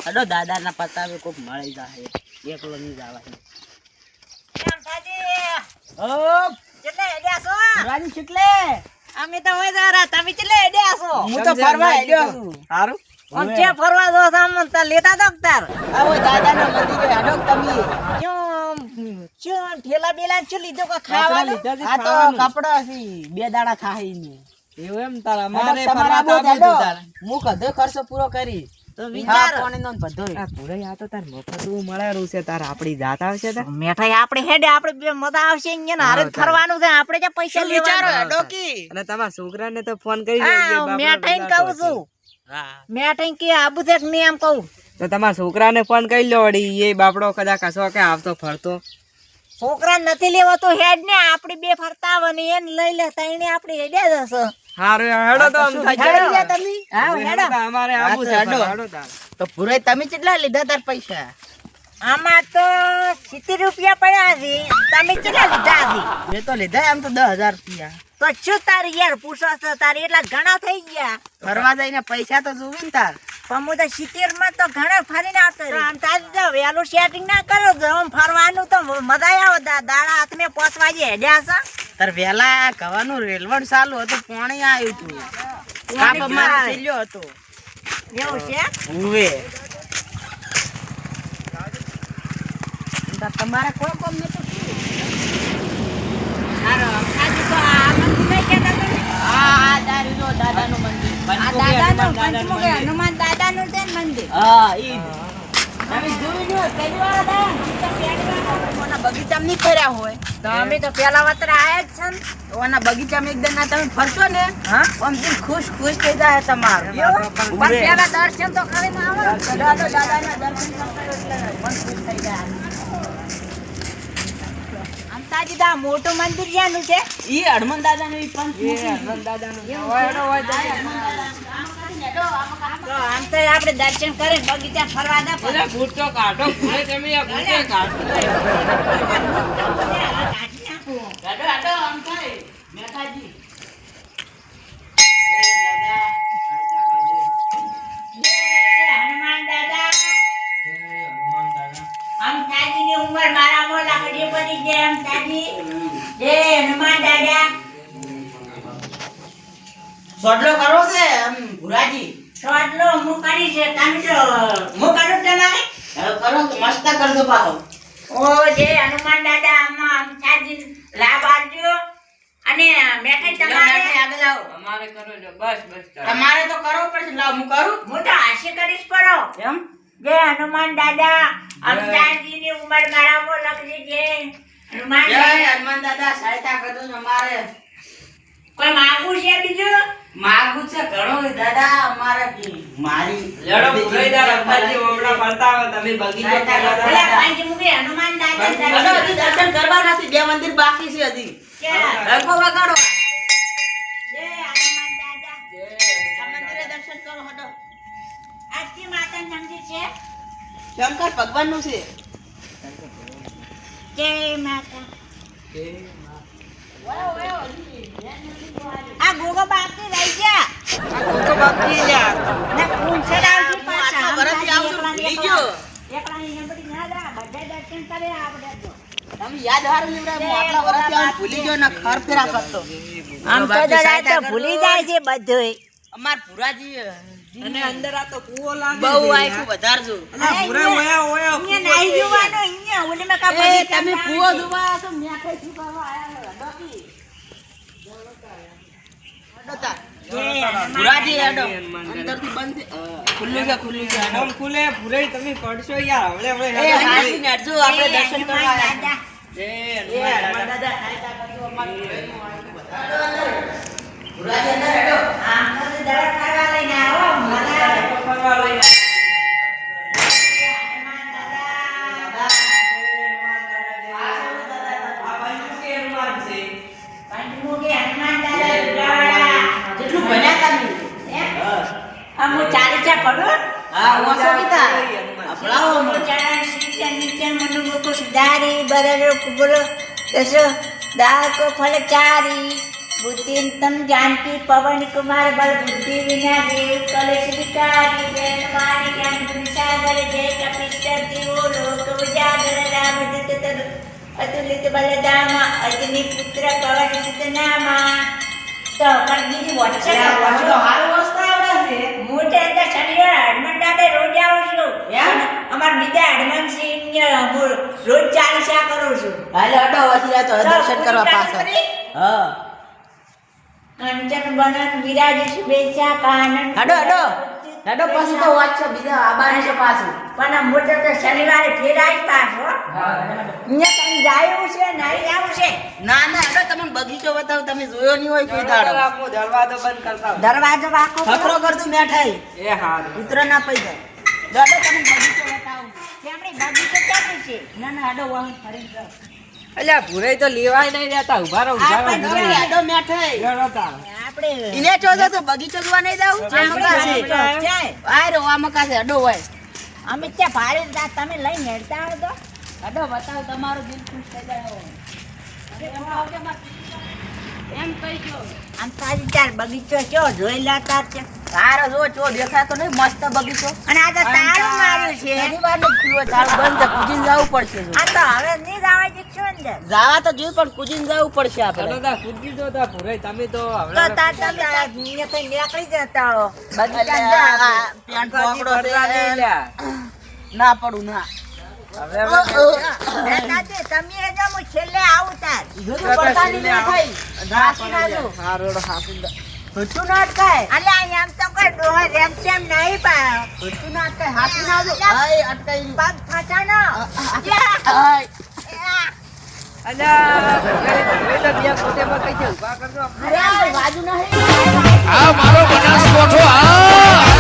અડો દાદાના પતાવે કોક મળી જાય એકલો નહીં જવાય. કેમ થાજી? ઓ કેટલે હેડ્યા છો? રાજી કેટલે અમે તો હોય જરા, તમે કેટલે હેડ્યા છો? હું તો ફરવા હેડ્યો છું. સારું આમ જે ફરવા જો સામન તા લેતા દો તાર. આવો દાદાના મંદિરે હેડો તમે. ક્યું ઠેલા બેલા શું લીધો કો કપડાં ખાવાનું? લીધા છે આ તો ખાવાનું. કપડા છે બે દાડા ખાઈ ની. એવું એમ તારા મારે તમારા ફરવા આબુ તો હેડો. તારે. હું કદો ખર્ચો પૂરો કરી તો હા વિચાર પાણીનો ને બધોય. આ ભૂરાઈ આ તો તાર મફતું મળેલું છે તાર આપડી જાત આવશે તાર મેઠાઈ આપણે હેડે આપણે બે મજા આવશે અહીંયા હારે જ ફરવાનું છે આપણે જે પૈસા વિચારો લેવાના. હેડો કી. અને તમારા છોકરાને તો ફોન કરી હા, દેજે, બાપડો મેઠાઈને વિચારતો કહું છું. હા મેઠાઈ કે આબુ છે કે નહીં એમ કહું. તો તમારા છોકરાને ફોન કરી લો વળી એ બાપડો કદાચ કશો કે આવતો ફરતો છોકરા નથી લેવા તો હેડ ને આપણે બે ફરતા આવે ને એને લઈ લે તઈને આપણે હેડ્યા જશે. હારું હેડો તો આમ થાય હેડો. છે. તમે હા હેડો. તો અમારે આબુ હા, છે તો હેડો. હેડો તાર. તો પૂરે તમે કેટલા લીધા તાર પૈસા? આમાં તો 70 રૂપિયા પડ્યા છે. તમે કેટલા લીધા છે? મેં તો લીધા એમ તો 10,000 રૂપિયા. તો શું તારી યાર પૂછો છો તારી એટલા ઘણા થઈ ગયા. ફરવા જઈને પૈસા તો જોવે ને તાર. પણ હું તો 70 માં તો ઘણા ફરીને આવતો રહ્યો. આમ તારી તો વહેલું સેટિંગ ના કરો તો આમ ફરવાનું તો મજા આવે. દાડા હાથને 5 વાગે હેડ્યા છે. તાર વેલા કવાનું રેલવણ ચાલુ હતું પાણી આવ્યું હતું કાપ અમારે છેલ્યો હતો એવું છે? ઉવે તમારે કોઈ કોમ નતું? હારો, આજે તો આ મંદિર નહીં કહેતા તમે? આ દારૂનો દાદાનું મંદિર આ દાદાનું પંચમુખે હનુમાન દાદાનું છે ને મંદિર. હા ઈ તમે જોયું ને પહેલી વાર હતા ઓના બગીચામાં નહીં ફર્યા હોય તો અમે તો પેલા વતરે આયા જ છે ને. ઓના બગીચામાં એકદમ ના તમે ફરશો ને હા? આમ દિલ ખુશ ખુશ થઈ જાય તમારું પણ પેલા દર્શન તો કરીને આવો ને. દાદાના દર્શન કરતા એટલે મન ખુશ થઈ જાય. આમ તાજી તો આ મોટું મંદિર ક્યાંનું છે? ઈ હનુમાન દાદાનું ઈ પંચમુખી. તો આમ તો આપણે દર્શન કરીને બગીચા ફરવા ના પડે. ભૂટો કાઢો ભૂરે તમે આ ભૂટે કાઢો કાઢી નાખો. હેડો હેડો આમ થાય મેઠાજી. જય હનુમાન દાદા. આમ તાજીની ઉંમર મારામાં લાકડી પડી છે આમ તાજી. જય હનુમાન દાદા. સોડલો કરો છે આમ ભુરાજી. સોટલો હું કરી છે તમે તો હું કરું તમારે. હવે કરો તો મસ્ત કરજો પાછો. ઓ જય હનુમાન દાદા આમાં આમ તાજી લાભ આપજો અને મેઠાઈ તમારે આગળ આવો. અમારે કરો છો બસ બસ તમારે તો કરવો પડશે. લાવ હું કરું હું તો હાસ્ય કરીશ પડો. એમ. જય હનુમાન દાદા આમ તાજીની ઉંમર મારામાં લખજે જય હનુમાન જય દાદા. હનુમાન દાદા સહાયતા કરજો ને અમારે કોઈ માગું છે બીજું? માગું છે ઘણું દાદા અમારે મારી લેડો ભૂરાઈ દા રફાજી ઓમડા ફરતા આવો તમે બગીચો સહાયતા ફરવા કરો. પેલા પાંચ મુખે હનુમાન દાદા હલો, હજી દર્શન કરવા નથી. 2 મંદિર બાકી છે હજી. ક્યાં? રંગો વગાડો. જય હનુમાન દાદા. આ મંદિરે દર્શન કરો હટો. આજથી માતાનું મંદિર છે. શંકર ભગવાનનું છે. જય માતા. આ ગોગો બાકી રહી ગયા. તો બાકી લ્યા ને ખૂન ચડાવજો પાછા. આટલા વર્ષથી આવું છું, ભૂલી ગયો. એકલાની નંબરી ના દા. બધા દર્શન કરે આપણે તો. તમે યાદ હારું લીવડાય. હું આટલા વર્ષથી આવું ભૂલી ગયો ને ખરફેરા કરતો. આમ તો દાદા તો ભૂલી જાય છે બધુંય. અમાર ભુરાજી અને અંદર આ તો કૂવો લાગે બહુ છે આયખું યાર. વધારજો. અલા ભૂરા ઓયા ઓયા અહીંયા નાઈ જોવાનો, અહીંયા ઓલીમાં કાં એ બગીચામાં તમે નાઈ કૂવો છે. જોવા આવ્યા છો, મેઠાઈ શું કરવા આયા છો? બાકી. હડો તાર. ભુરાજી હેડો. અંદરથી બંધ છે. ખુલ્લું છે, ખુલ્લું છે. હેડો. આમ ખુલે ભૂરાઈ તમે પડશો યાર હવળે હવળે એ હેડો. હાથીને હેડજો, આપણે જય દર્શન હનુમાન કરવા આવ્યા દાદા. જય છીએ. એ હનુમાન હનુમાન દાદા. દાદા સહાયતા કરજો. અમાર ભુરાઈનું આયખું વધારજો. ભુરાજી અંદર હેડો. આમ તો દવા ખાવા લઈને આવો. મજા આવે. ફરવા લઈ જય હનુમાન દાદા. આ પંચમુખી હનુમાન છે. પંચમુખી હનુમાન દાદા ઉડાવાળા. જેટલું ભણ્યા તમે. એમ? આમ હું ચાલીસા પડું? હા, ઓછો કીધા. અભળાવો ભલાવો મને. ચરણ સિંચન નિચન મનુગુકુ સુધારી બરરો કુબરો દસો દાળ કો ફલ ચારી बुद्धि तम जानकी पवन कुमार बल बुद्धि विना देव कलेश विकारी जय मानी ज्ञान गुण सागर जय कपिस्तर दिवो लोक उजागर रामदूत तद अतुलित बलधामा अग्नि पुत्र पवन सुत नामा तो कड्डी वच्चे તો હારું વસ્તુ આવડે છે મોટે તો શનિવાર હનુમાન દાદા રોજ આવું છું એમ? અમાર બીજા હનુમાન સિંહ રોજ ચાલીસા કરું છું હાલે અડો વધી તો દર્શન કરવા પાછળ હા કંચન બનન વિરાજ શુભેચ્છા કાનન હડો પછી તો વાંચો બીજા આબાને છે પાછું પણ મોટે તો શનિવારે ફેરાય પાછો અહીંયા તને જાયું છે નહીં આવું છે ના ના હડો તમને બગીચો બતાવ તમે જોયો નહીં હોય કોઈ દાડો હું દરવાજો બંધ કરતા આવું. દરવાજો વાકો ખતરો કરતું મેઠાઈ એ હારું. ઉતર ના પઈ જાય હડો તમને બગીચો બતાવું આપણી બગીચો ક્યાં છે ના ના હડો વાહન ફરી જાઓ અલ્યા ભૂરાઈ તો લેવાય નહીં રહેતા ઉભા રહો ઉભા રહો, ઉભા રહો. હડો મેઠાઈ લેવડો તા. આપણે ઇને ચોજો તો બગીચો જોવા નહીં જાવ ક્યાંય? આય રો આ મકા છે હડો હોય અમે ત્યાં ભાડે જા તમે લઈને હેડતા આવો તો હડો બતાવ તમારો દિલ ખુશ થઈ જાય એમ કહી દો આમ તાજી ચાર બગીચો કયો જોઈ લેતા છે તારો જો ચો દેખાતો નહીં મસ્ત બગીચો અને આ તો તાળું માર્યું છે શનિવારનો જ ખુલ્લો તાળું બંધ છે કુજીને જવું પડશે જો. આ તો હવે નહીં જવા દીધું અંદર જાવા તો જોયું પણ કુજીને જવું પડશે ચલો આપણે તા કૂદી દો તા ભૂરાઈ તમે તો તો હમણાં તાર તમે નીકળી જતા હો એટલે બગીચા આ પેન્ટ પકડો છે. લ્યા. ના પડું ના હવે હવે તમે એ જો હું છેલ્લે આવું તાર જોજો પડતાની ના થઈ ના હાસી ના જો. હા રોડો હાસી દો. ભૂતું ના અટકાય અલ્યા એમ તો કોઈ ડોહા રેમ સેમ નહીં પાયો ભૂતું ના અટકાય હાસી ના જો. હાય અટકાઈ પગ ફસાનો હાય અલ્યા ભૂરાઈ તો ત્યાં પોતે પકડી છે ઉભા કરજો અરે બાજુ નહીં આ મારો બનાસકોઠો આ